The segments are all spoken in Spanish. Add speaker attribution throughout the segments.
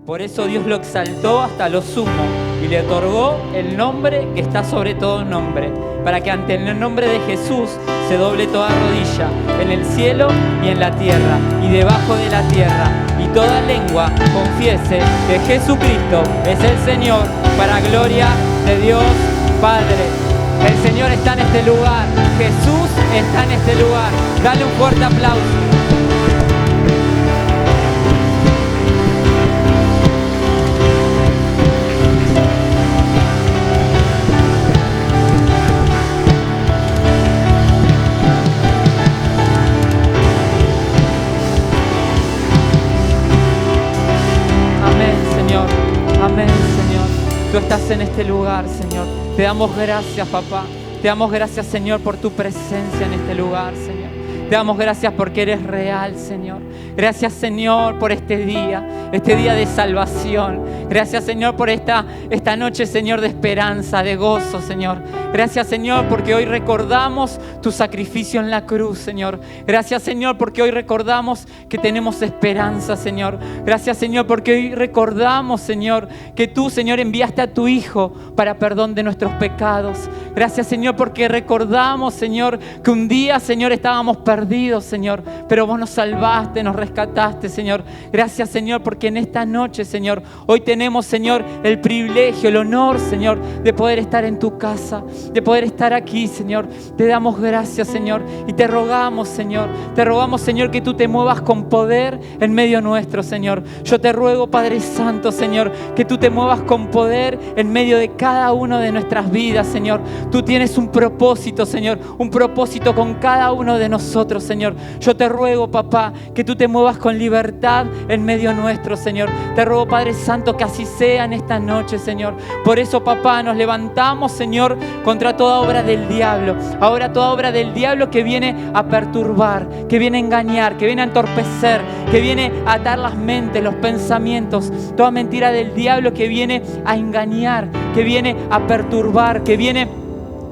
Speaker 1: Por eso Dios lo exaltó hasta lo sumo y le otorgó el nombre que está sobre todo nombre, para que ante el nombre de Jesús se doble toda rodilla, en el cielo y en la tierra y debajo de la tierra, y toda lengua confiese que Jesucristo es el Señor, para gloria de Dios Padre. El Señor está en este lugar, Jesús está en este lugar. Dale un fuerte aplauso. Amén, Señor. Tú estás en este lugar, Señor. Te damos gracias, papá. Te damos gracias, Señor, por tu presencia en este lugar, Señor. Te damos gracias porque eres real, Señor. Gracias, Señor, por este día de salvación. Gracias, Señor, por esta noche, Señor, de esperanza, de gozo, Señor. Gracias, Señor, porque hoy recordamos tu sacrificio en la cruz, Señor. Gracias, Señor, porque hoy recordamos que tenemos esperanza, Señor. Gracias, Señor, porque hoy recordamos, Señor, que tú, Señor, enviaste a tu Hijo para perdón de nuestros pecados. Gracias, Señor, porque recordamos, Señor, que un día, Señor, estábamos perdidos, Señor, pero vos nos salvaste, nos rescataste, Señor. Gracias, Señor, porque en esta noche, Señor, hoy tenemos, Señor, el privilegio, el honor, Señor, de poder estar en tu casa, de poder estar aquí, Señor. Te damos gracias, Señor, y te rogamos, Señor, que tú te muevas con poder en medio nuestro, Señor. Yo te ruego, Padre Santo, Señor, que tú te muevas con poder en medio de cada uno de nuestras vidas, Señor. Tú tienes un propósito, Señor, un propósito con cada uno de nosotros, Señor. Yo te ruego, papá, que tú te muevas con libertad en medio nuestro, Señor. Te ruego, Padre Santo, que así sea en esta noche, Señor. Por eso, papá, nos levantamos, Señor, contra toda obra del diablo. Ahora toda obra del diablo que viene a perturbar, que viene a engañar, que viene a entorpecer, que viene a atar las mentes, los pensamientos. Toda mentira del diablo que viene a engañar, que viene a perturbar, que viene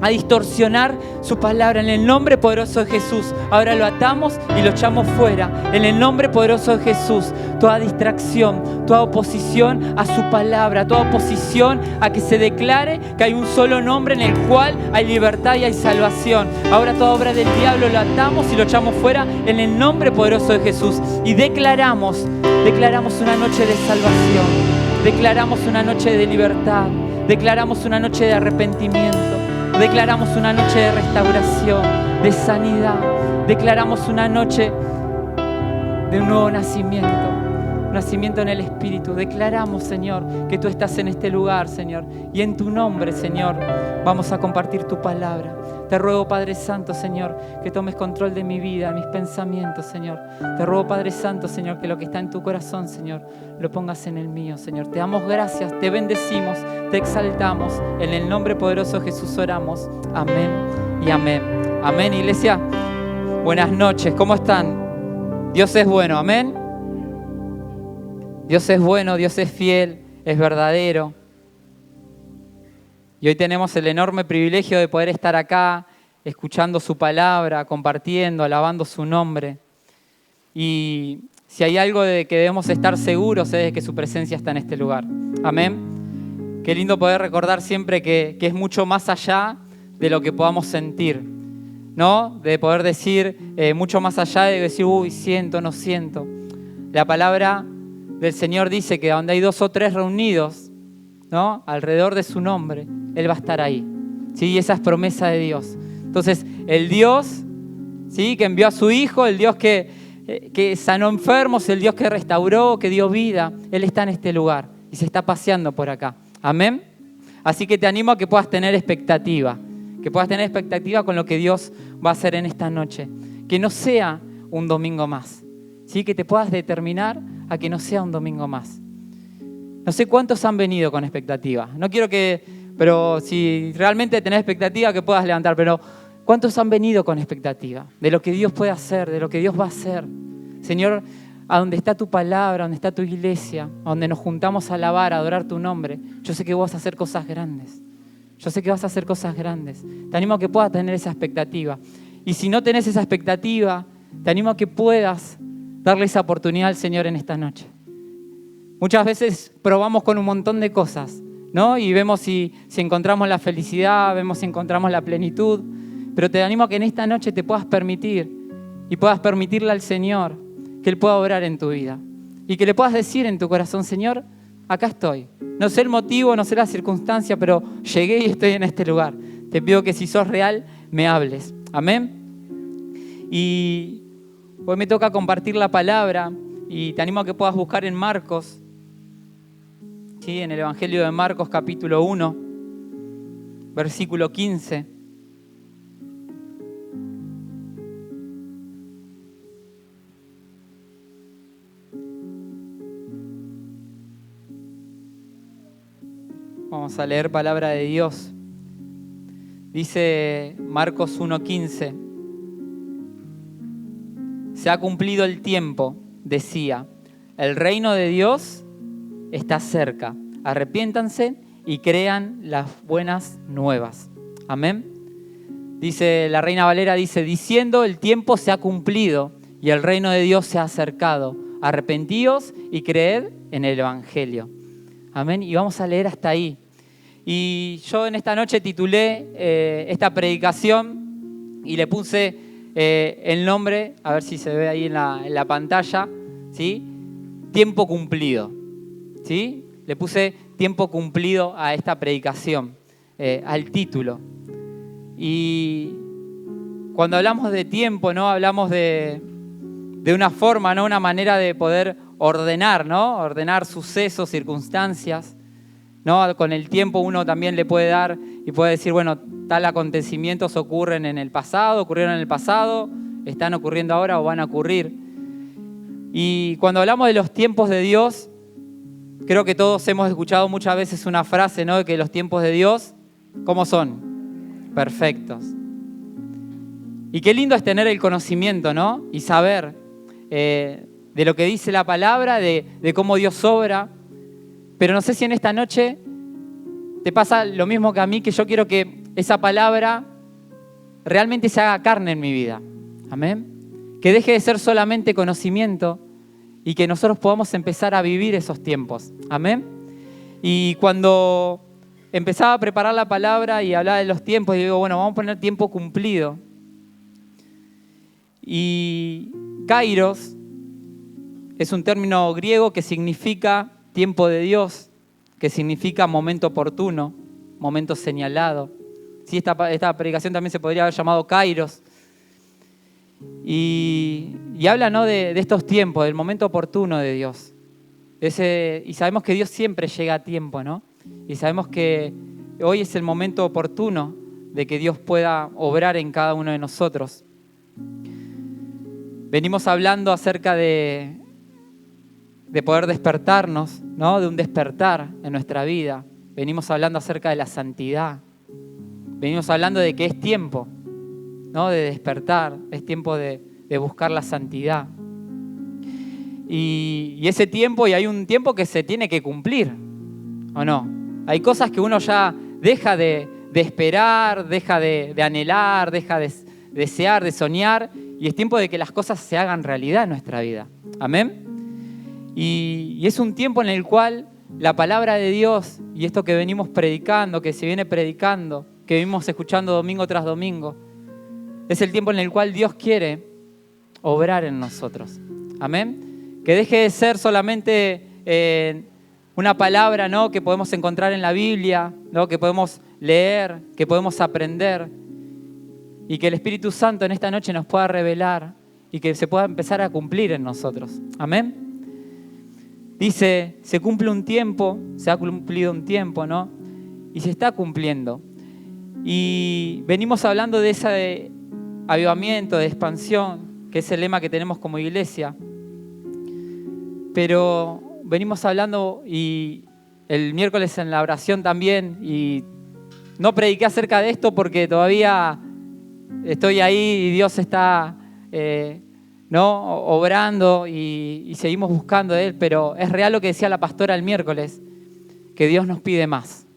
Speaker 1: a distorsionar su palabra. En el nombre poderoso de Jesús, ahora lo atamos y lo echamos fuera. En el nombre poderoso de Jesús, toda distracción, toda oposición a su palabra, toda oposición a que se declare que hay un solo nombre en el cual hay libertad y hay salvación. Ahora toda obra del diablo lo atamos y lo echamos fuera en el nombre poderoso de Jesús. Y declaramos una noche de salvación, declaramos una noche de libertad, declaramos una noche de arrepentimiento, declaramos una noche de restauración, de sanidad. Declaramos una noche de un nuevo nacimiento en el Espíritu. Declaramos, Señor, que tú estás en este lugar, Señor. Y en tu nombre, Señor, vamos a compartir tu palabra. Te ruego, Padre Santo, Señor, que tomes control de mi vida, mis pensamientos, Señor. Te ruego, Padre Santo, Señor, que lo que está en tu corazón, Señor, lo pongas en el mío, Señor. Te damos gracias, te bendecimos, te exaltamos. En el nombre poderoso de Jesús oramos. Amén y amén. Amén, iglesia. Buenas noches, ¿cómo están? Dios es bueno, amén. Dios es bueno, Dios es fiel, es verdadero. Y hoy tenemos el enorme privilegio de poder estar acá, escuchando su palabra, compartiendo, alabando su nombre. Y si hay algo de que debemos estar seguros es de que su presencia está en este lugar. Amén. Qué lindo poder recordar siempre que es mucho más allá de lo que podamos sentir, ¿no? De poder decir mucho más allá de decir, uy, siento, no siento. La palabra del Señor dice que donde hay 2 o 3 reunidos, ¿no?, alrededor de su nombre, Él va a estar ahí. ¿Sí? Y esa es promesa de Dios. Entonces, el Dios, ¿sí?, que envió a su Hijo, el Dios que sanó enfermos, el Dios que restauró, que dio vida, Él está en este lugar y se está paseando por acá. Amén. Así que te animo a que puedas tener expectativa, con lo que Dios va a hacer en esta noche. Que no sea un domingo más, ¿sí? Que te puedas determinar a que no sea un domingo más. No sé cuántos han venido con expectativa. No quiero pero si realmente tenés expectativa, que puedas levantar. Pero ¿cuántos han venido con expectativa de lo que Dios puede hacer, de lo que Dios va a hacer? Señor, a donde está tu palabra, donde está tu iglesia, a donde nos juntamos a alabar, a adorar tu nombre, yo sé que vos vas a hacer cosas grandes. Te animo a que puedas tener esa expectativa. Y si no tenés esa expectativa, te animo a que puedas darle esa oportunidad al Señor en esta noche. Muchas veces probamos con un montón de cosas, ¿no? Y vemos si encontramos la felicidad, vemos si encontramos la plenitud. Pero te animo a que en esta noche te puedas permitir y puedas permitirle al Señor que Él pueda obrar en tu vida. Y que le puedas decir en tu corazón, Señor, acá estoy. No sé el motivo, no sé la circunstancia, pero llegué y estoy en este lugar. Te pido que si sos real, me hables. Amén. Y hoy me toca compartir la palabra y te animo a que puedas buscar en Marcos, ¿sí? En el Evangelio de Marcos, capítulo 1, versículo 15. Vamos a leer palabra de Dios. Dice Marcos 1:15. Se ha cumplido el tiempo, decía. El reino de Dios está cerca. Arrepiéntanse y crean las buenas nuevas. Amén. Dice la Reina Valera, diciendo el tiempo se ha cumplido y el reino de Dios se ha acercado. Arrepentíos y creed en el Evangelio. Amén. Y vamos a leer hasta ahí. Y yo en esta noche titulé esta predicación y le puse el nombre, a ver si se ve ahí en la pantalla, ¿sí? Tiempo cumplido, ¿sí? Le puse tiempo cumplido a esta predicación, al título. Y cuando hablamos de tiempo, ¿no? Hablamos de una forma, ¿no? Una manera de poder ordenar, ¿no? Ordenar sucesos, circunstancias, ¿no? Con el tiempo uno también le puede dar y puede decir, bueno, tal acontecimientos ocurrieron en el pasado, están ocurriendo ahora o van a ocurrir. Y cuando hablamos de los tiempos de Dios, creo que todos hemos escuchado muchas veces una frase, ¿no? De que los tiempos de Dios, ¿cómo son? Perfectos. Y qué lindo es tener el conocimiento, ¿no? Y saber de lo que dice la palabra, de cómo Dios obra. Pero no sé si en esta noche te pasa lo mismo que a mí, que yo quiero que esa palabra realmente se haga carne en mi vida. Amén. Que deje de ser solamente conocimiento y que nosotros podamos empezar a vivir esos tiempos. Amén. Y cuando empezaba a preparar la palabra y hablaba de los tiempos, digo, bueno, vamos a poner tiempo cumplido. Y kairos es un término griego que significa tiempo de Dios, que significa momento oportuno, momento señalado. Sí, esta predicación también se podría haber llamado kairos. Y habla, ¿no? de estos tiempos, del momento oportuno de Dios. Y sabemos que Dios siempre llega a tiempo, ¿no? Y sabemos que hoy es el momento oportuno de que Dios pueda obrar en cada uno de nosotros. Venimos hablando acerca de poder despertarnos, ¿no? De un despertar en nuestra vida. Venimos hablando acerca de la santidad. Venimos hablando de que es tiempo, ¿no? De despertar, es tiempo de buscar la santidad. Y ese tiempo, y hay un tiempo que se tiene que cumplir, ¿o no? Hay cosas que uno ya deja de esperar, deja de anhelar, deja de desear, de soñar, y es tiempo de que las cosas se hagan realidad en nuestra vida. Amén. Y es un tiempo en el cual la palabra de Dios y esto que venimos predicando, que se viene predicando, que venimos escuchando domingo tras domingo, es el tiempo en el cual Dios quiere obrar en nosotros. Amén. Que deje de ser solamente una palabra, ¿no? Que podemos encontrar en la Biblia, ¿no? Que podemos leer, que podemos aprender, y que el Espíritu Santo en esta noche nos pueda revelar y que se pueda empezar a cumplir en nosotros. Amén. Dice, se cumple un tiempo, se ha cumplido un tiempo, ¿no? Y se está cumpliendo. Y venimos hablando de ese avivamiento, de expansión, que es el lema que tenemos como iglesia. Pero venimos hablando, y el miércoles en la oración también, y no prediqué acerca de esto porque todavía estoy ahí y Dios está ¿no? obrando y seguimos buscando de Él, pero es real lo que decía la pastora el miércoles, que Dios nos pide más.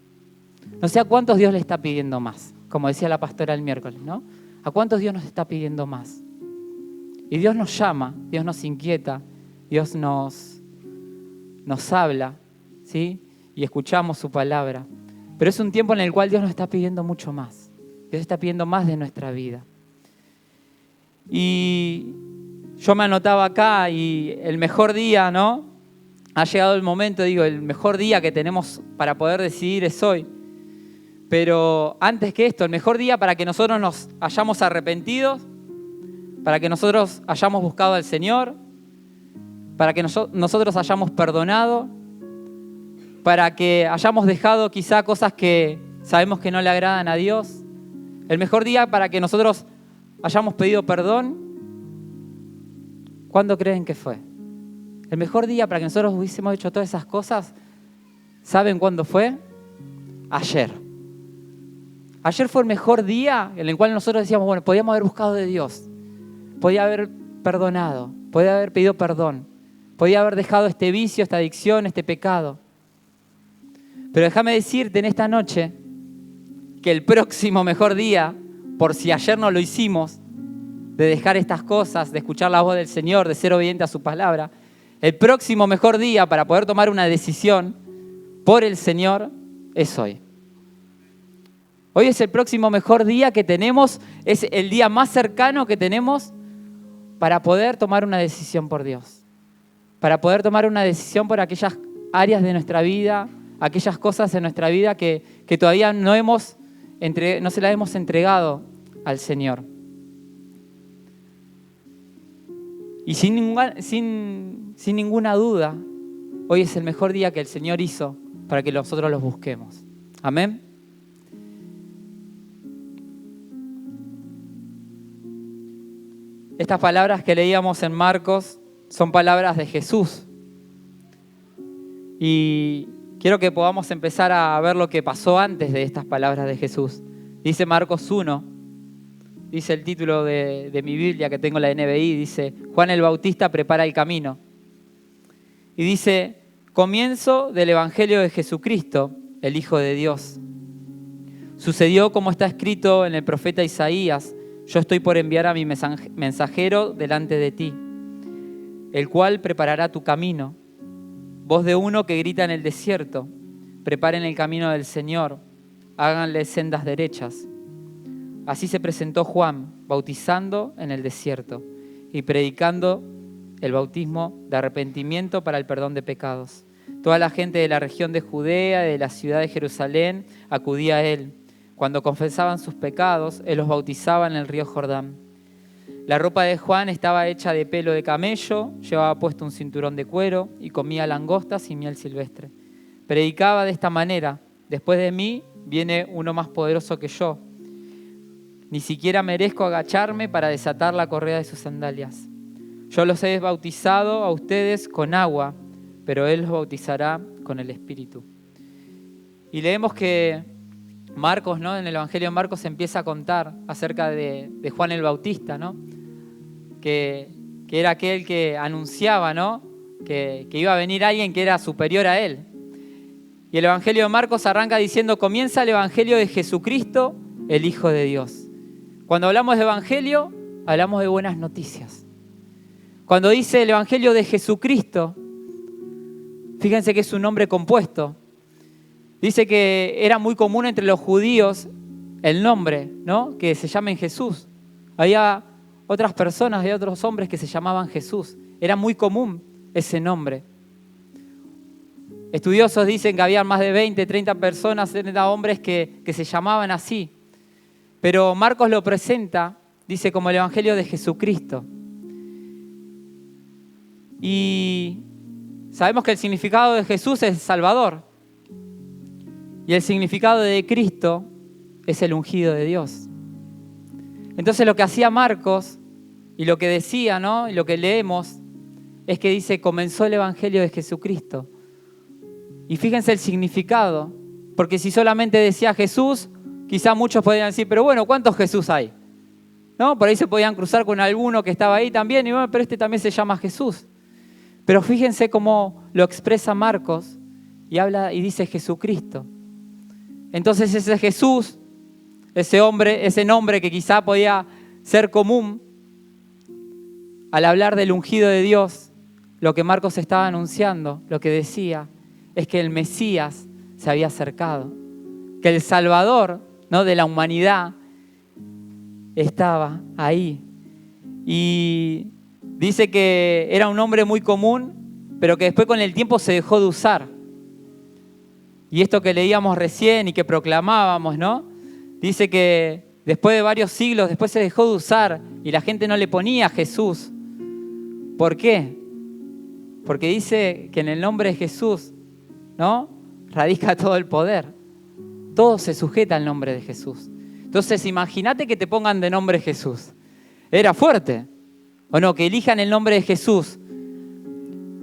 Speaker 1: No sé a cuántos Dios le está pidiendo más, como decía la pastora el miércoles, ¿no? ¿A cuántos Dios nos está pidiendo más? Y Dios nos llama, Dios nos inquieta, Dios nos nos habla, ¿sí? Y escuchamos su palabra. Pero es un tiempo en el cual Dios nos está pidiendo mucho más. Dios está pidiendo más de nuestra vida. Y yo me anotaba acá y el mejor día, ¿no? Ha llegado el momento, digo, el mejor día que tenemos para poder decidir es hoy. Pero antes que esto, el mejor día para que nosotros nos hayamos arrepentido, para que nosotros hayamos buscado al Señor, para que nosotros hayamos perdonado, para que hayamos dejado quizá cosas que sabemos que no le agradan a Dios. El mejor día para que nosotros hayamos pedido perdón, ¿cuándo creen que fue? El mejor día para que nosotros hubiésemos hecho todas esas cosas, ¿saben cuándo fue? Ayer. Ayer fue el mejor día en el cual nosotros decíamos, bueno, podíamos haber buscado de Dios, podía haber perdonado, podía haber pedido perdón, podía haber dejado este vicio, esta adicción, este pecado. Pero déjame decirte en esta noche que el próximo mejor día, por si ayer no lo hicimos, de dejar estas cosas, de escuchar la voz del Señor, de ser obediente a su palabra, el próximo mejor día para poder tomar una decisión por el Señor es hoy. Hoy es el próximo mejor día que tenemos, es el día más cercano que tenemos para poder tomar una decisión por Dios. Para poder tomar una decisión por aquellas áreas de nuestra vida, aquellas cosas en nuestra vida que todavía no se las hemos entregado al Señor. Y sin ninguna duda, hoy es el mejor día que el Señor hizo para que nosotros los busquemos. Amén. Estas palabras que leíamos en Marcos son palabras de Jesús. Y quiero que podamos empezar a ver lo que pasó antes de estas palabras de Jesús. Dice Marcos 1, dice el título de mi Biblia que tengo la NBI, dice Juan el Bautista prepara el camino. Y dice, comienzo del Evangelio de Jesucristo, el Hijo de Dios. Sucedió como está escrito en el profeta Isaías, yo estoy por enviar a mi mensajero delante de ti, el cual preparará tu camino. Voz de uno que grita en el desierto, preparen el camino del Señor, háganle sendas derechas. Así se presentó Juan, bautizando en el desierto y predicando el bautismo de arrepentimiento para el perdón de pecados. Toda la gente de la región de Judea, de la ciudad de Jerusalén, acudía a él. Cuando confesaban sus pecados, él los bautizaba en el río Jordán. La ropa de Juan estaba hecha de pelo de camello, llevaba puesto un cinturón de cuero y comía langostas y miel silvestre. Predicaba de esta manera, después de mí viene uno más poderoso que yo. Ni siquiera merezco agacharme para desatar la correa de sus sandalias. Yo los he bautizado a ustedes con agua, pero él los bautizará con el Espíritu. Y leemos que Marcos, ¿no? En el Evangelio de Marcos se empieza a contar acerca de Juan el Bautista, ¿no? Que era aquel que anunciaba, ¿no? Que iba a venir alguien que era superior a él. Y el Evangelio de Marcos arranca diciendo, comienza el Evangelio de Jesucristo, el Hijo de Dios. Cuando hablamos de Evangelio, hablamos de buenas noticias. Cuando dice el Evangelio de Jesucristo, fíjense que es un nombre compuesto. Dice que era muy común entre los judíos el nombre, ¿no? Que se llamen Jesús. Había otras personas, había otros hombres que se llamaban Jesús. Era muy común ese nombre. Estudiosos dicen que había más de 20, 30 personas, 30 hombres que se llamaban así. Pero Marcos lo presenta, dice, como el Evangelio de Jesucristo. Y sabemos que el significado de Jesús es Salvador. Y el significado de Cristo es el ungido de Dios. Entonces lo que hacía Marcos y lo que decía, ¿no? Y lo que leemos es que dice, comenzó el Evangelio de Jesucristo. Y fíjense el significado, porque si solamente decía Jesús, quizá muchos podrían decir, pero bueno, ¿cuántos Jesús hay? ¿No? Por ahí se podían cruzar con alguno que estaba ahí también, y bueno, pero este también se llama Jesús. Pero fíjense cómo lo expresa Marcos y habla y dice Jesucristo. Entonces ese Jesús, ese hombre, ese nombre que quizá podía ser común, al hablar del ungido de Dios, lo que Marcos estaba anunciando, lo que decía, es que el Mesías se había acercado, que el Salvador, ¿no?, de la humanidad estaba ahí. Y dice que era un hombre muy común, pero que después con el tiempo se dejó de usar. Y esto que leíamos recién y que proclamábamos, ¿no?, dice que después de varios siglos, después se dejó de usar y la gente no le ponía a Jesús. ¿Por qué? Porque dice que en el nombre de Jesús, ¿no?, radica todo el poder. Todo se sujeta al nombre de Jesús. Entonces, imagínate que te pongan de nombre Jesús. Era fuerte, ¿o no? Que elijan el nombre de Jesús.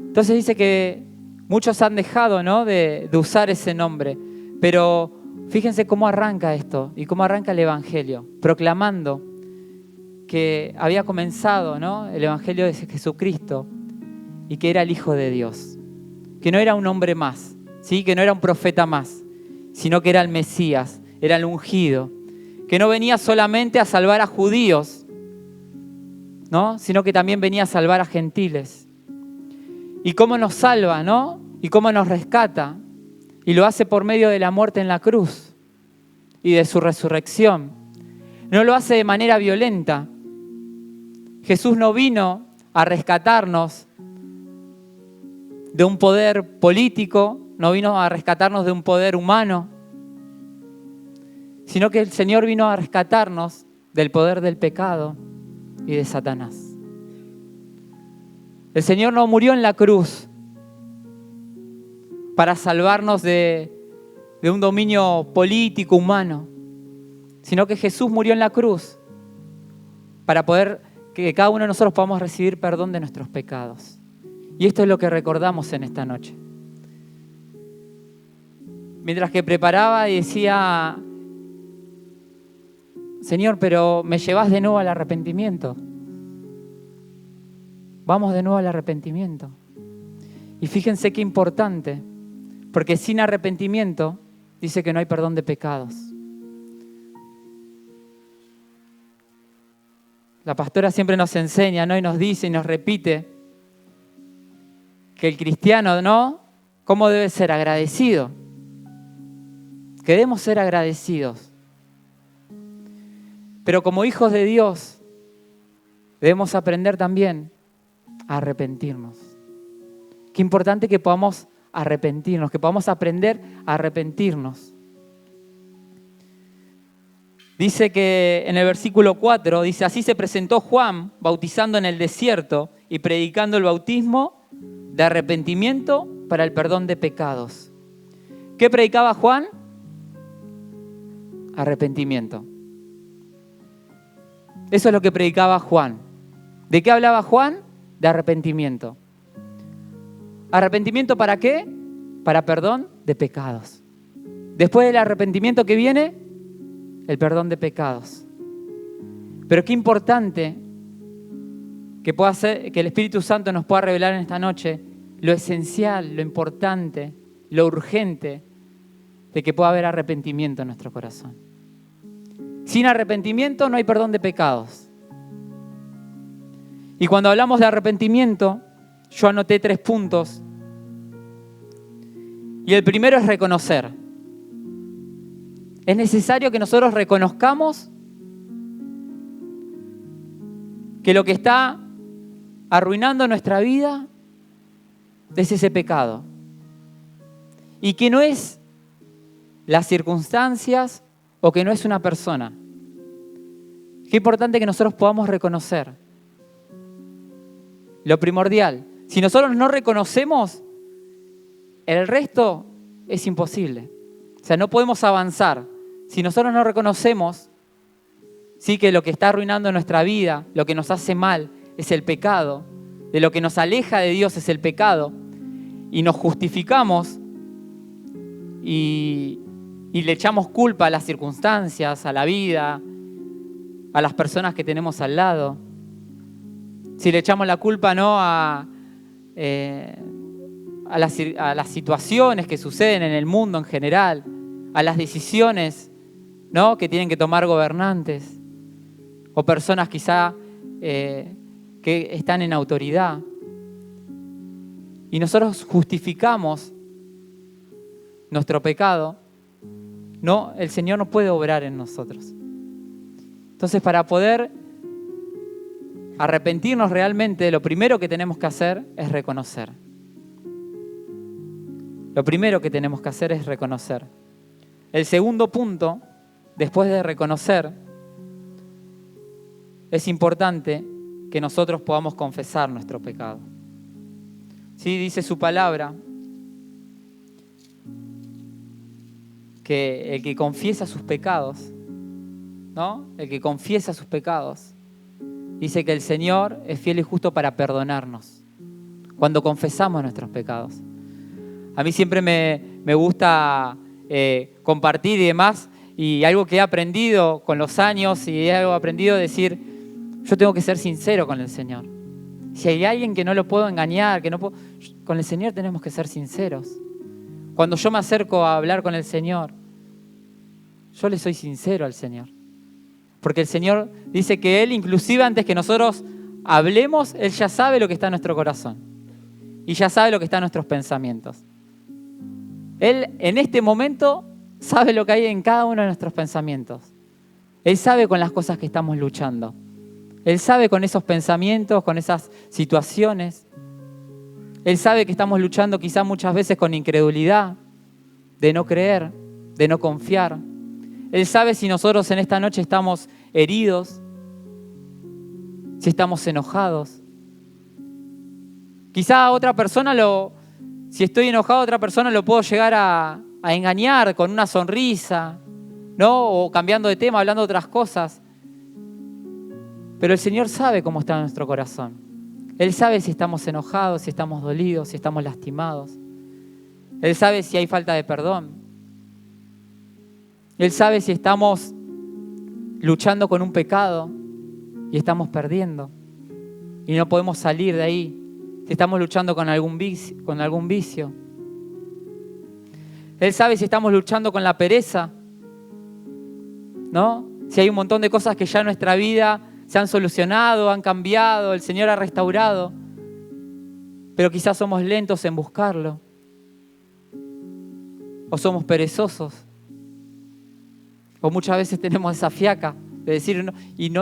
Speaker 1: Entonces dice que muchos han dejado, ¿no?, de usar ese nombre. Pero fíjense cómo arranca esto y cómo arranca el Evangelio, proclamando que había comenzado, ¿no?, el Evangelio de Jesucristo y que era el Hijo de Dios. Que no era un hombre más, ¿sí?, que no era un profeta más, sino que era el Mesías, era el ungido. Que no venía solamente a salvar a judíos, ¿no?, sino que también venía a salvar a gentiles. ¿Y cómo nos salva, no? ¿Y cómo nos rescata? Y lo hace por medio de la muerte en la cruz y de su resurrección. No lo hace de manera violenta. Jesús no vino a rescatarnos de un poder político, no vino a rescatarnos de un poder humano, sino que el Señor vino a rescatarnos del poder del pecado y de Satanás. El Señor no murió en la cruz para salvarnos de un dominio político humano, sino que Jesús murió en la cruz para poder que cada uno de nosotros podamos recibir perdón de nuestros pecados. Y esto es lo que recordamos en esta noche. Mientras que preparaba y decía: Señor, pero me llevas de nuevo al arrepentimiento. Vamos de nuevo al arrepentimiento. Y fíjense qué importante, porque sin arrepentimiento dice que no hay perdón de pecados. La pastora siempre nos enseña, ¿no?, y nos dice y nos repite que el cristiano, ¿no?, ¿cómo debe ser? Agradecido. Que debemos ser agradecidos. Pero como hijos de Dios debemos aprender también a arrepentirnos. Qué importante que podamos arrepentirnos, que podamos aprender a arrepentirnos. Dice que en el versículo 4, dice: así se presentó Juan bautizando en el desierto y predicando el bautismo de arrepentimiento para el perdón de pecados. ¿Qué predicaba Juan? Arrepentimiento. Eso es lo que predicaba Juan. ¿De qué hablaba Juan? De arrepentimiento. ¿Arrepentimiento para qué? Para perdón de pecados. Después del arrepentimiento, ¿qué viene? El perdón de pecados. Pero qué importante que pueda ser, que el Espíritu Santo nos pueda revelar en esta noche lo esencial, lo importante, lo urgente de que pueda haber arrepentimiento en nuestro corazón. Sin arrepentimiento no hay perdón de pecados. Y cuando hablamos de arrepentimiento, yo anoté 3 puntos. Y el primero es reconocer. Es necesario que nosotros reconozcamos que lo que está arruinando nuestra vida es ese pecado. Y que no es las circunstancias o que no es una persona. Qué importante que nosotros podamos reconocer lo primordial. Si nosotros no reconocemos, el resto es imposible. O sea, no podemos avanzar. Si nosotros no reconocemos, sí, que lo que está arruinando nuestra vida, lo que nos hace mal, es el pecado, de lo que nos aleja de Dios es el pecado, y nos justificamos y le echamos culpa a las circunstancias, a la vida, a las personas que tenemos al lado. Si le echamos la culpa, ¿no?, a las situaciones que suceden en el mundo en general, a las decisiones, ¿no?, que tienen que tomar gobernantes o personas quizá que están en autoridad. y nosotros justificamos nuestro pecado, no, el Señor no puede obrar en nosotros. Entonces, para poder arrepentirnos realmente, lo primero que tenemos que hacer es reconocer. Lo primero que tenemos que hacer es reconocer. El segundo punto, después de reconocer, es importante que nosotros podamos confesar nuestro pecado. Sí, dice su palabra que el que confiesa sus pecados, ¿no? El que confiesa sus pecados, dice que el Señor es fiel y justo para perdonarnos cuando confesamos nuestros pecados. A mí siempre me gusta compartir y demás, y algo que he aprendido con los años y he aprendido a decir, yo tengo que ser sincero con el Señor. Si hay alguien que no lo puedo engañar, con el Señor tenemos que ser sinceros. Cuando yo me acerco a hablar con el Señor, yo le soy sincero al Señor. Porque el Señor dice que Él, inclusive antes que nosotros hablemos, Él ya sabe lo que está en nuestro corazón. Y ya sabe lo que está en nuestros pensamientos. Él en este momento sabe lo que hay en cada uno de nuestros pensamientos. Él sabe con las cosas que estamos luchando. Él sabe con esos pensamientos, con esas situaciones. Él sabe que estamos luchando quizás muchas veces con incredulidad, de no creer, de no confiar. Él sabe si nosotros en esta noche estamos heridos, si estamos enojados. Quizá a otra persona si estoy enojado, a otra persona lo puedo llegar a engañar con una sonrisa, ¿no? O cambiando de tema, hablando de otras cosas. Pero el Señor sabe cómo está nuestro corazón. Él sabe si estamos enojados, si estamos dolidos, si estamos lastimados. Él sabe si hay falta de perdón. Él sabe si estamos luchando con un pecado y estamos perdiendo y no podemos salir de ahí. Si estamos luchando con algún vicio. Él sabe si estamos luchando con la pereza, ¿no? Si hay un montón de cosas que ya en nuestra vida se han solucionado, han cambiado, el Señor ha restaurado, pero quizás somos lentos en buscarlo. O somos perezosos. O muchas veces tenemos esa fiaca de decir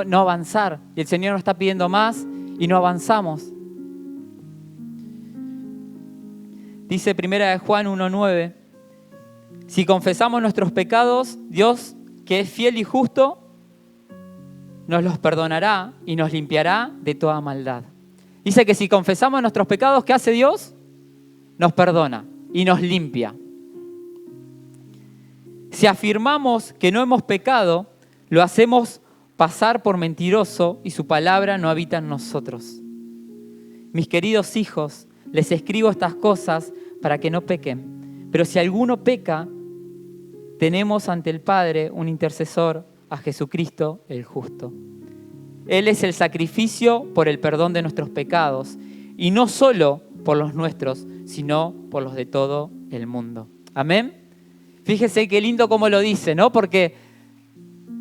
Speaker 1: no avanzar. Y el Señor nos está pidiendo más y no avanzamos. Dice 1 Juan 1:9, si confesamos nuestros pecados, Dios, que es fiel y justo, nos los perdonará y nos limpiará de toda maldad. Dice que si confesamos nuestros pecados, ¿qué hace Dios? Nos perdona y nos limpia. Si afirmamos que no hemos pecado, lo hacemos pasar por mentiroso y su palabra no habita en nosotros. Mis queridos hijos, les escribo estas cosas para que no pequen. Pero si alguno peca, tenemos ante el Padre un intercesor, a Jesucristo el justo. Él es el sacrificio por el perdón de nuestros pecados, y no solo por los nuestros, sino por los de todo el mundo. Amén. Fíjese qué lindo cómo lo dice, ¿no? Porque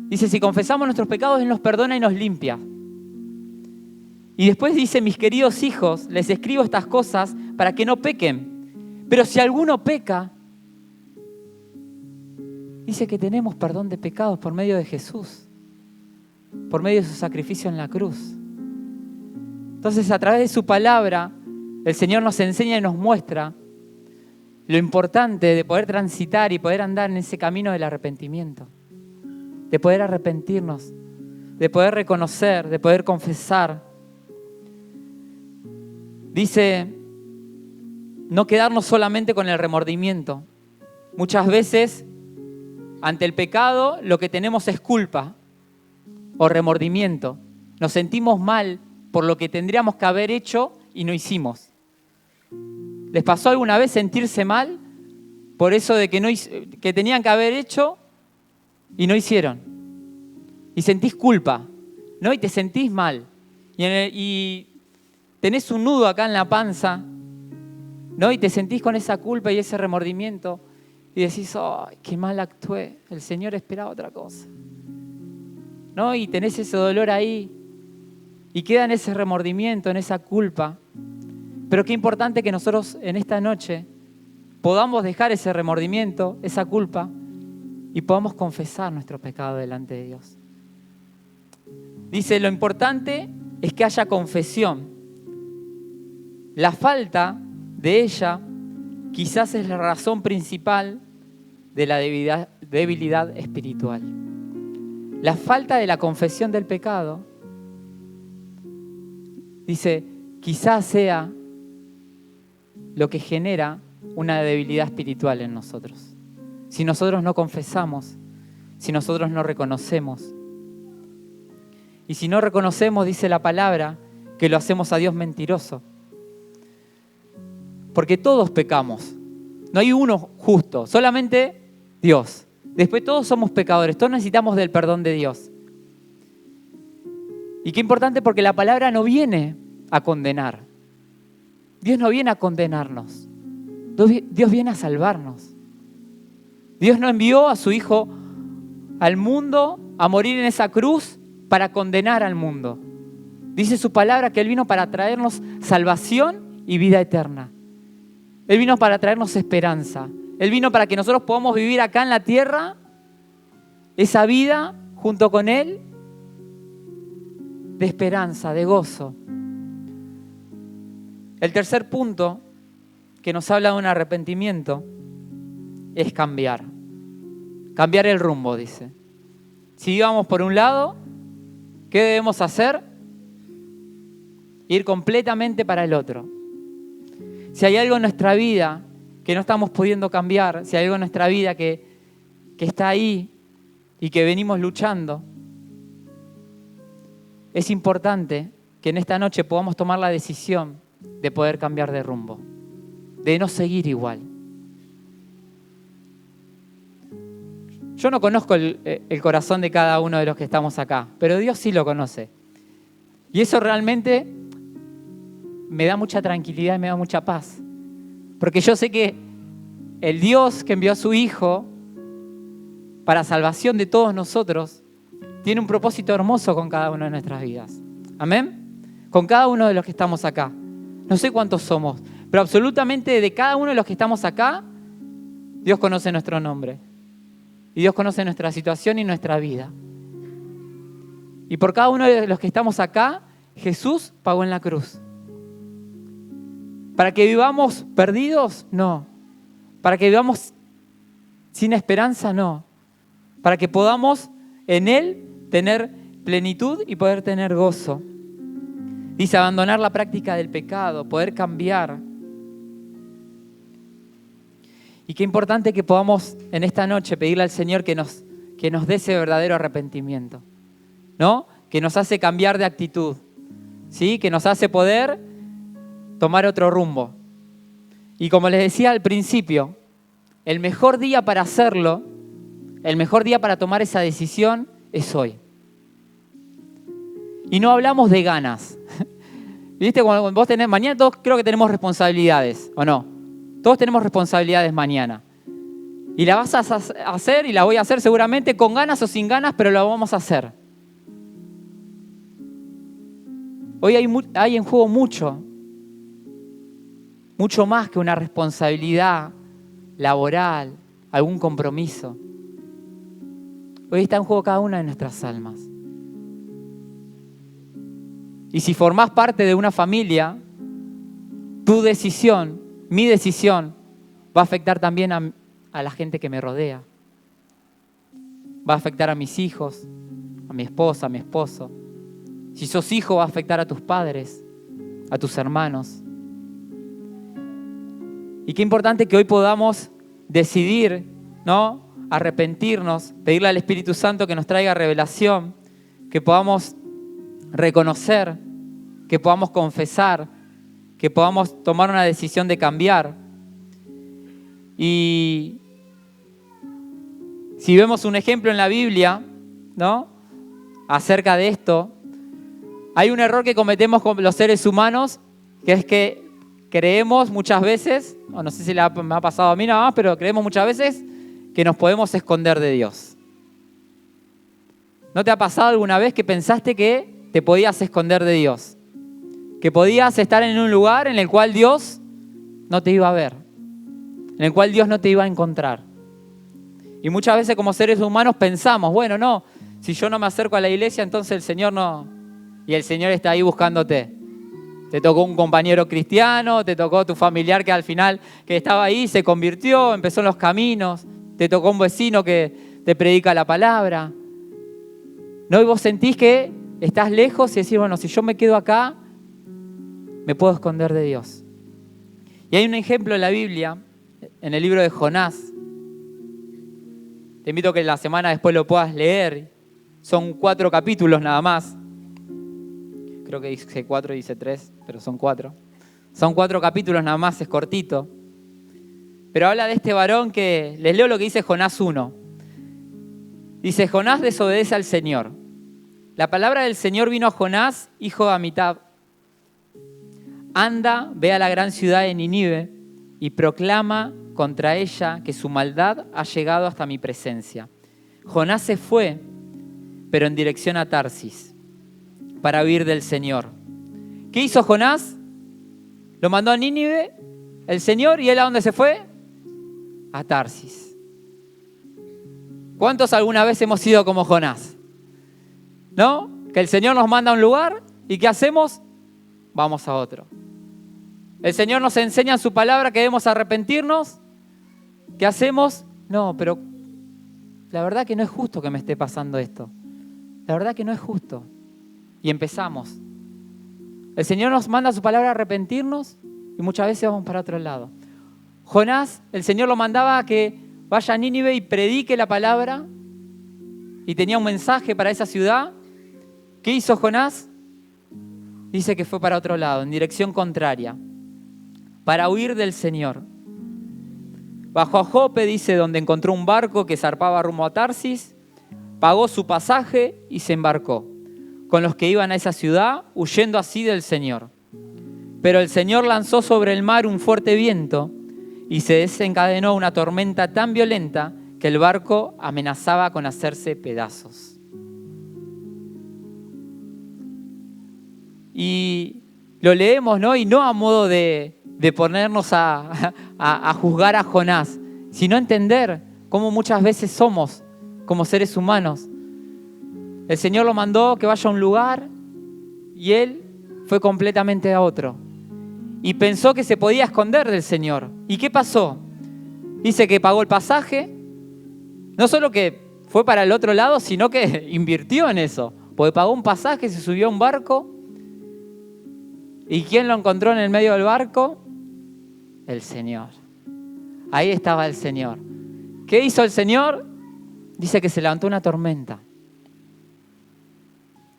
Speaker 1: dice, si confesamos nuestros pecados, Él nos perdona y nos limpia. Y después dice, mis queridos hijos, les escribo estas cosas para que no pequen. Pero si alguno peca, dice que tenemos perdón de pecados por medio de Jesús, por medio de su sacrificio en la cruz. Entonces, a través de su palabra, el Señor nos enseña y nos muestra lo importante de poder transitar y poder andar en ese camino del arrepentimiento, de poder arrepentirnos, de poder reconocer, de poder confesar. Dice, no quedarnos solamente con el remordimiento. Muchas veces, ante el pecado, lo que tenemos es culpa o remordimiento. Nos sentimos mal por lo que tendríamos que haber hecho y no hicimos. ¿Les pasó alguna vez sentirse mal por eso de que tenían que haber hecho y no hicieron? Y sentís culpa, ¿no? Y te sentís mal. Y tenés un nudo acá en la panza, ¿no? Y te sentís con esa culpa y ese remordimiento. Y decís, ¡ay, qué mal actué! El Señor esperaba otra cosa, ¿no? Y tenés ese dolor ahí. Y queda en ese remordimiento, en esa culpa. Pero qué importante que nosotros en esta noche podamos dejar ese remordimiento, esa culpa, y podamos confesar nuestro pecado delante de Dios. Dice, lo importante es que haya confesión. La falta de ella quizás es la razón principal de la debilidad espiritual. La falta de la confesión del pecado, dice, quizás sea lo que genera una debilidad espiritual en nosotros. Si nosotros no confesamos, si nosotros no reconocemos. Y si no reconocemos, dice la palabra, que lo hacemos a Dios mentiroso. Porque todos pecamos. No hay uno justo, solamente Dios. Después todos somos pecadores, todos necesitamos del perdón de Dios. Y qué importante porque la palabra no viene a condenar. Dios no viene a condenarnos. Dios viene a salvarnos. Dios no envió a su Hijo al mundo a morir en esa cruz para condenar al mundo. Dice su palabra que Él vino para traernos salvación y vida eterna. Él vino para traernos esperanza. Él vino para que nosotros podamos vivir acá en la tierra esa vida junto con Él de esperanza, de gozo. El tercer punto que nos habla de un arrepentimiento es cambiar. Cambiar el rumbo, dice. Si íbamos por un lado, ¿qué debemos hacer? Ir completamente para el otro. Si hay algo en nuestra vida que no estamos pudiendo cambiar, si hay algo en nuestra vida que está ahí y que venimos luchando, es importante que en esta noche podamos tomar la decisión de poder cambiar de rumbo, de no seguir igual. Yo no conozco el corazón de cada uno de los que estamos acá, pero Dios sí lo conoce. Y eso realmente me da mucha tranquilidad y me da mucha paz. Porque yo sé que el Dios que envió a su Hijo para salvación de todos nosotros tiene un propósito hermoso con cada una de nuestras vidas. ¿Amén? Con cada uno de los que estamos acá. No sé cuántos somos, pero absolutamente de cada uno de los que estamos acá, Dios conoce nuestro nombre. Y Dios conoce nuestra situación y nuestra vida. Y por cada uno de los que estamos acá, Jesús pagó en la cruz. ¿Para que vivamos perdidos? No. ¿Para que vivamos sin esperanza? No. Para que podamos en Él tener plenitud y poder tener gozo. Dice abandonar la práctica del pecado, poder cambiar. Y qué importante que podamos en esta noche pedirle al Señor que nos dé ese verdadero arrepentimiento, ¿no? Que nos hace cambiar de actitud, ¿sí? Que nos hace poder tomar otro rumbo. Y como les decía al principio, el mejor día para hacerlo, el mejor día para tomar esa decisión es hoy. Y no hablamos de ganas. ¿Viste? Cuando vos tenés, mañana todos creo que tenemos responsabilidades, ¿o no? Todos tenemos responsabilidades mañana. Y la vas a hacer y la voy a hacer seguramente con ganas o sin ganas, pero la vamos a hacer. Hoy hay en juego mucho más que una responsabilidad laboral, algún compromiso. Hoy está en juego cada una de nuestras almas. Y si formás parte de una familia, tu decisión, mi decisión, va a afectar también a la gente que me rodea. Va a afectar a mis hijos, a mi esposa, a mi esposo. Si sos hijo, va a afectar a tus padres, a tus hermanos. Y qué importante que hoy podamos decidir, ¿no? Arrepentirnos, pedirle al Espíritu Santo que nos traiga revelación, que podamos reconocer, que podamos confesar, que podamos tomar una decisión de cambiar. Y si vemos un ejemplo en la Biblia, ¿no? Acerca de esto, hay un error que cometemos con los seres humanos, que es que creemos muchas veces, o no sé si me ha pasado a mí nada más, pero creemos muchas veces que nos podemos esconder de Dios. ¿No te ha pasado alguna vez que pensaste que te podías esconder de Dios? que podías estar en un lugar en el cual Dios no te iba a ver, en el cual Dios no te iba a encontrar. Y muchas veces como seres humanos pensamos, bueno, no, si yo no me acerco a la iglesia, entonces el Señor no... Y el Señor está ahí buscándote. Te tocó un compañero cristiano, te tocó tu familiar que al final que estaba ahí, se convirtió, empezó en los caminos, te tocó un vecino que te predica la palabra. ¿No? Y vos sentís que estás lejos y decís, bueno, si yo me quedo acá, me puedo esconder de Dios. Y hay un ejemplo en la Biblia, en el libro de Jonás. Te invito a que la semana después lo puedas leer. Son 4 capítulos nada más. Creo que dice 4 y dice 3, pero son 4. Son 4 capítulos nada más, es cortito. Pero habla de este varón que, les leo lo que dice Jonás 1. Dice, Jonás desobedece al Señor. La palabra del Señor vino a Jonás, hijo de Amitab. Anda, ve a la gran ciudad de Nínive y proclama contra ella que su maldad ha llegado hasta mi presencia. Jonás se fue, pero en dirección a Tarsis, para huir del Señor. ¿Qué hizo Jonás? Lo mandó a Nínive, el Señor, ¿y él a dónde se fue? A Tarsis. ¿Cuántos alguna vez hemos sido como Jonás? ¿No? Que el Señor nos manda a un lugar y ¿qué hacemos? Vamos a otro. El Señor nos enseña en su palabra que debemos arrepentirnos. ¿Qué hacemos? No, pero la verdad que no es justo que me esté pasando esto. La verdad que no es justo. Y empezamos. El Señor nos manda a su palabra a arrepentirnos y muchas veces vamos para otro lado. Jonás, el Señor lo mandaba a que vaya a Nínive y predique la palabra y tenía un mensaje para esa ciudad. ¿Qué hizo Jonás? Dice que fue para otro lado, en dirección contraria, para huir del Señor. Bajó a Jope, dice, donde encontró un barco que zarpaba rumbo a Tarsis, pagó su pasaje y se embarcó con los que iban a esa ciudad, huyendo así del Señor. Pero el Señor lanzó sobre el mar un fuerte viento y se desencadenó una tormenta tan violenta que el barco amenazaba con hacerse pedazos. Y lo leemos, ¿no? Y no a modo de ponernos a juzgar a Jonás, sino entender cómo muchas veces somos como seres humanos. El Señor lo mandó que vaya a un lugar y él fue completamente a otro. Y pensó que se podía esconder del Señor. ¿Y qué pasó? Dice que pagó el pasaje. No solo que fue para el otro lado, sino que invirtió en eso. Porque pagó un pasaje, se subió a un barco. ¿Y quién lo encontró en el medio del barco? El Señor. Ahí estaba el Señor. ¿Qué hizo el Señor? Dice que se levantó una tormenta,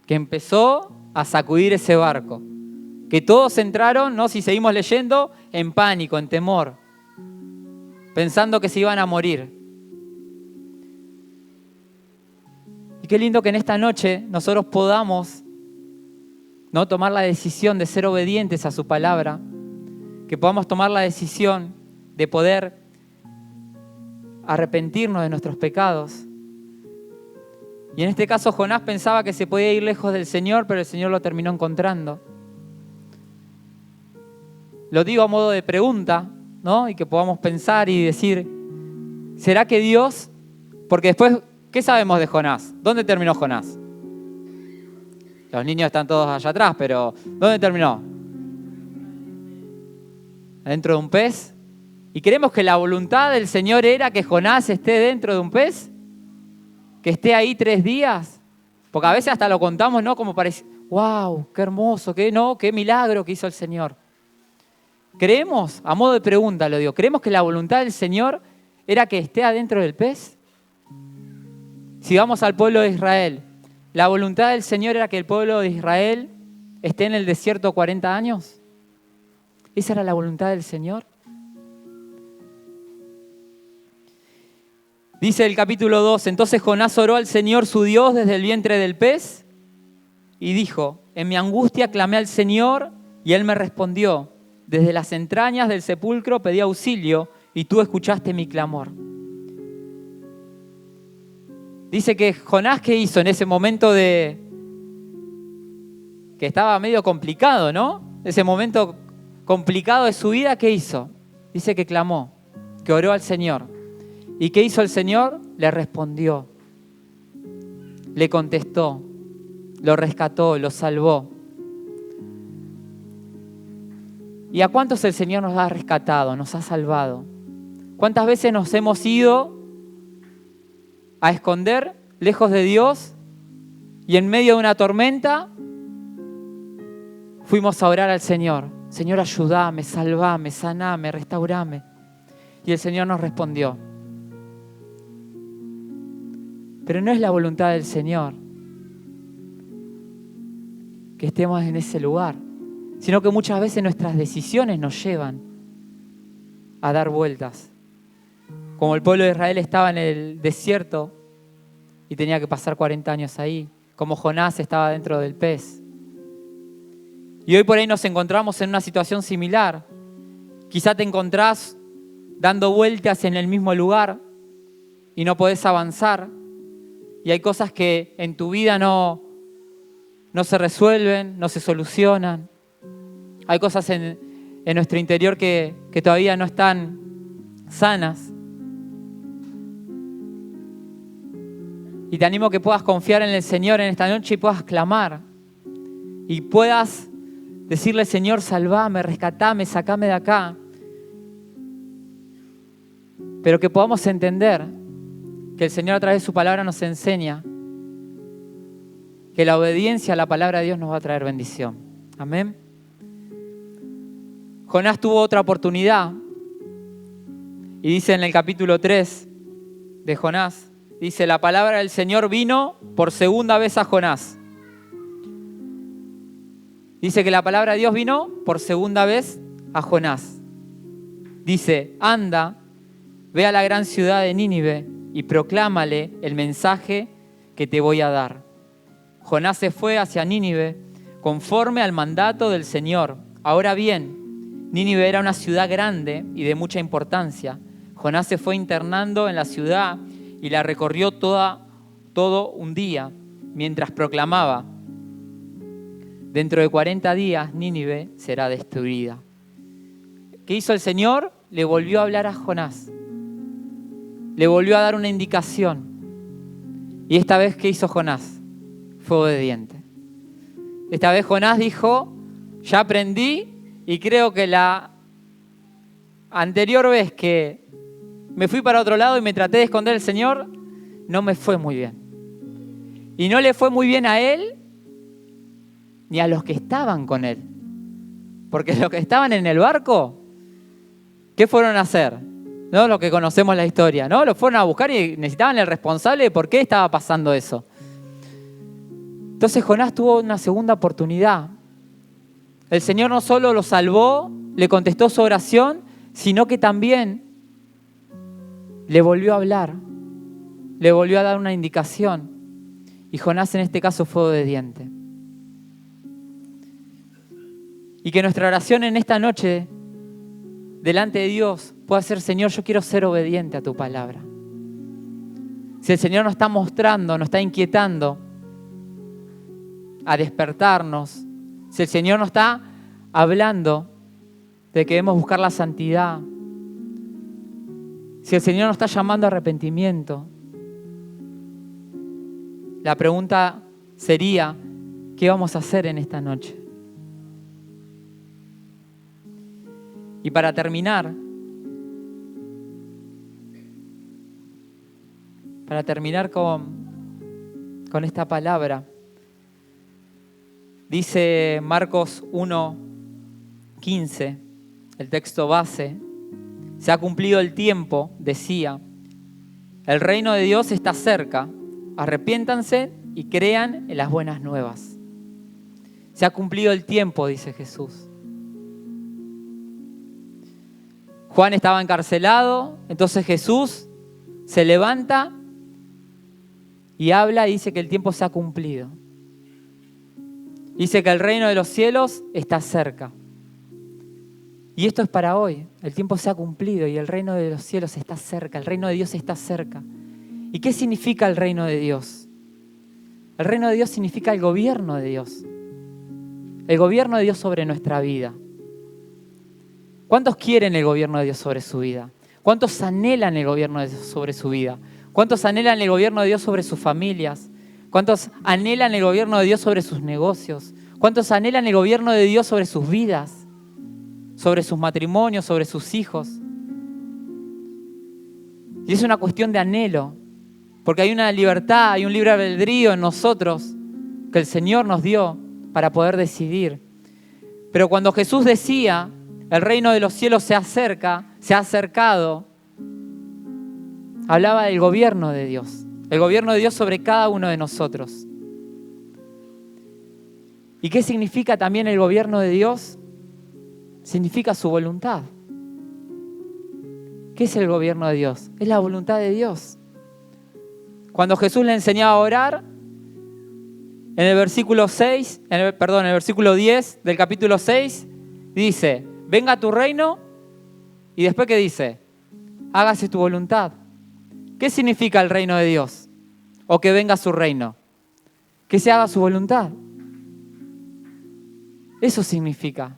Speaker 1: que empezó a sacudir ese barco, que todos entraron, ¿no? Si seguimos leyendo, en pánico, en temor, pensando que se iban a morir. Y qué lindo que en esta noche nosotros podamos, ¿no?, tomar la decisión de ser obedientes a su palabra, que podamos tomar la decisión de poder arrepentirnos de nuestros pecados. Y en este caso Jonás pensaba que se podía ir lejos del Señor, pero el Señor lo terminó encontrando. Lo digo a modo de pregunta, ¿no? Y que podamos pensar y decir, ¿será que Dios? Porque después, ¿qué sabemos de Jonás? ¿Dónde terminó Jonás? Los niños están todos allá atrás, pero ¿dónde terminó? ¿Dentro de un pez? ¿Y creemos que la voluntad del Señor era que Jonás esté dentro de un pez? ¿Que esté ahí 3 días? Porque a veces hasta lo contamos, ¿no? Como parece, wow, qué hermoso, qué milagro que hizo el Señor. ¿Creemos? A modo de pregunta lo digo. ¿Creemos que la voluntad del Señor era que esté adentro del pez? Si vamos al pueblo de Israel, ¿la voluntad del Señor era que el pueblo de Israel esté en el desierto 40 años? ¿Esa era la voluntad del Señor? Dice el capítulo 2, entonces Jonás oró al Señor su Dios desde el vientre del pez y dijo, en mi angustia clamé al Señor y Él me respondió, desde las entrañas del sepulcro pedí auxilio y tú escuchaste mi clamor. Dice que Jonás, ¿qué hizo en ese momento que estaba medio complicado, ¿no? ese momento complicado de su vida, ¿qué hizo? Dice que clamó, que oró al Señor. ¿Y qué hizo el Señor? Le respondió, le contestó, lo rescató, lo salvó. ¿Y a cuántos el Señor nos ha rescatado, nos ha salvado? ¿Cuántas veces nos hemos ido a esconder lejos de Dios y en medio de una tormenta fuimos a orar al Señor? Señor, ayúdame, salvame, saname, restaurame. Y el Señor nos respondió. Pero no es la voluntad del Señor que estemos en ese lugar, sino que muchas veces nuestras decisiones nos llevan a dar vueltas. Como el pueblo de Israel estaba en el desierto y tenía que pasar 40 años ahí, como Jonás estaba dentro del pez. Y hoy por ahí nos encontramos en una situación similar. Quizá te encontrás dando vueltas en el mismo lugar y no podés avanzar. Y hay cosas que en tu vida no se resuelven, no se solucionan. Hay cosas en nuestro interior que todavía no están sanas. Y te animo a que puedas confiar en el Señor en esta noche y puedas clamar. Y puedas decirle, Señor, salvame, rescatame, sacame de acá. Pero que podamos entender que el Señor a través de su palabra nos enseña que la obediencia a la palabra de Dios nos va a traer bendición. Amén. Jonás tuvo otra oportunidad y dice en el capítulo 3 de Jonás, dice, la palabra del Señor vino por segunda vez a Jonás. Dice que la palabra de Dios vino por segunda vez a Jonás. Dice, anda, ve a la gran ciudad de Nínive y proclámale el mensaje que te voy a dar. Jonás se fue hacia Nínive conforme al mandato del Señor. Ahora bien, Nínive era una ciudad grande y de mucha importancia. Jonás se fue internando en la ciudad y la recorrió todo un día mientras proclamaba, dentro de 40 días Nínive será destruida. ¿Qué hizo el Señor? Le volvió a hablar a Jonás. Le volvió a dar una indicación. Y esta vez, ¿qué hizo Jonás? Fue obediente. Esta vez Jonás dijo, ya aprendí y creo que la anterior vez que me fui para otro lado y me traté de esconder al Señor, no me fue muy bien. Y no le fue muy bien a él ni a los que estaban con él. Porque los que estaban en el barco, ¿qué fueron a hacer? ¿No? Los que conocemos la historia, ¿no? Los fueron a buscar y necesitaban el responsable de por qué estaba pasando eso. Entonces Jonás tuvo una segunda oportunidad. El Señor no solo lo salvó, le contestó su oración, sino que también le volvió a hablar, le volvió a dar una indicación. Y Jonás en este caso fue obediente. Y que nuestra oración en esta noche delante de Dios pueda ser, Señor, yo quiero ser obediente a tu palabra. Si el Señor nos está mostrando, nos está inquietando a despertarnos, si el Señor nos está hablando de que debemos buscar la santidad, si el Señor nos está llamando a arrepentimiento, la pregunta sería, ¿qué vamos a hacer en esta noche? Y para terminar con esta palabra, dice Marcos 1:15, el texto base, se ha cumplido el tiempo, decía, el reino de Dios está cerca, arrepiéntanse y crean en las buenas nuevas. Se ha cumplido el tiempo, dice Jesús. Juan estaba encarcelado, entonces Jesús se levanta y habla y dice que el tiempo se ha cumplido. Dice que el reino de los cielos está cerca. Y esto es para hoy. El tiempo se ha cumplido y el reino de los cielos está cerca. El reino de Dios está cerca. ¿Y qué significa el reino de Dios? El reino de Dios significa el gobierno de Dios. el gobierno de Dios sobre nuestra vida. ¿Cuántos quieren el gobierno de Dios sobre su vida? ¿Cuántos anhelan el gobierno de Dios sobre su vida? ¿Cuántos anhelan el gobierno de Dios sobre sus familias? ¿Cuántos anhelan el gobierno de Dios sobre sus negocios? ¿Cuántos anhelan el gobierno de Dios sobre sus vidas? Sobre sus matrimonios, sobre sus hijos. Y es una cuestión de anhelo, porque hay una libertad, hay un libre albedrío en nosotros que el Señor nos dio para poder decidir. Pero cuando Jesús decía, el reino de los cielos se acerca, se ha acercado, hablaba del gobierno de Dios, el gobierno de Dios sobre cada uno de nosotros. ¿Y qué significa también el gobierno de Dios? Significa su voluntad. ¿Qué es el gobierno de Dios? Es la voluntad de Dios. Cuando Jesús le enseñaba a orar, en el versículo 10 del capítulo 6, dice, venga tu reino, y después ¿qué dice? Hágase tu voluntad. ¿Qué significa el reino de Dios? O que venga su reino. Que se haga su voluntad. Eso significa.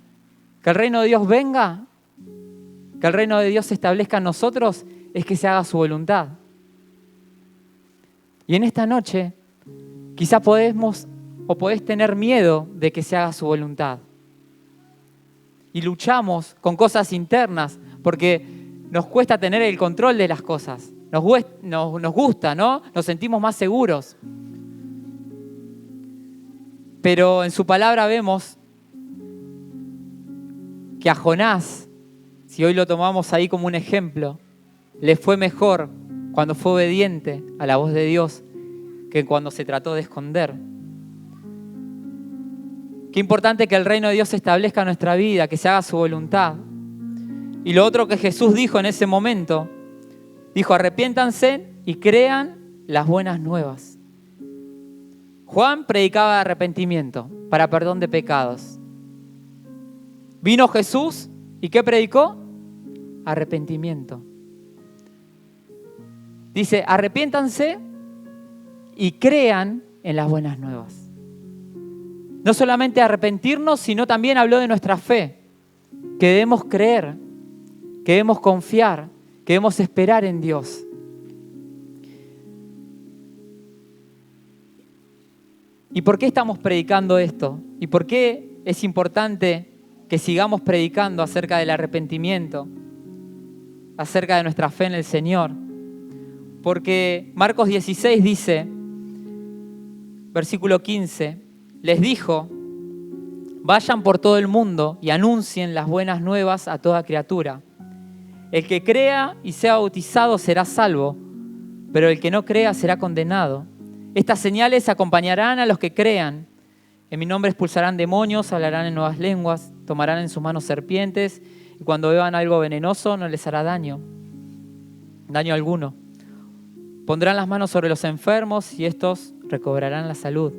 Speaker 1: Que el reino de Dios venga, que el reino de Dios se establezca en nosotros, es que se haga su voluntad. Y en esta noche, quizá podés tener miedo de que se haga su voluntad. Y luchamos con cosas internas, porque nos cuesta tener el control de las cosas. Nos gusta, ¿no? Nos sentimos más seguros. Pero en su palabra vemos que a Jonás, si hoy lo tomamos ahí como un ejemplo, le fue mejor cuando fue obediente a la voz de Dios que cuando se trató de esconder. Qué importante que el reino de Dios se establezca en nuestra vida, que se haga su voluntad. Y lo otro que Jesús dijo en ese momento, dijo, arrepiéntanse y crean las buenas nuevas. Juan predicaba arrepentimiento para perdón de pecados. Vino Jesús y ¿qué predicó? Arrepentimiento. Dice, arrepiéntanse y crean en las buenas nuevas. No solamente arrepentirnos, sino también habló de nuestra fe, que debemos creer, que debemos confiar, que debemos esperar en Dios. ¿Y por qué estamos predicando esto? ¿Y por qué es importante que sigamos predicando acerca del arrepentimiento, acerca de nuestra fe en el Señor? Porque Marcos 16 dice, versículo 15, les dijo, vayan por todo el mundo y anuncien las buenas nuevas a toda criatura. El que crea y sea bautizado será salvo, pero el que no crea será condenado. Estas señales acompañarán a los que crean. En mi nombre expulsarán demonios, hablarán en nuevas lenguas, tomarán en sus manos serpientes y cuando beban algo venenoso no les hará daño alguno. Pondrán las manos sobre los enfermos y estos recobrarán la salud.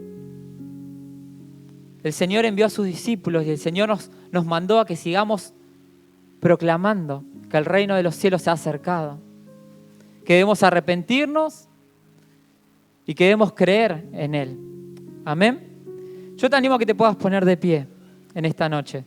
Speaker 1: El Señor envió a sus discípulos y el Señor nos mandó a que sigamos proclamando que el reino de los cielos se ha acercado, que debemos arrepentirnos y que debemos creer en Él. Amén. Yo te animo a que te puedas poner de pie en esta noche.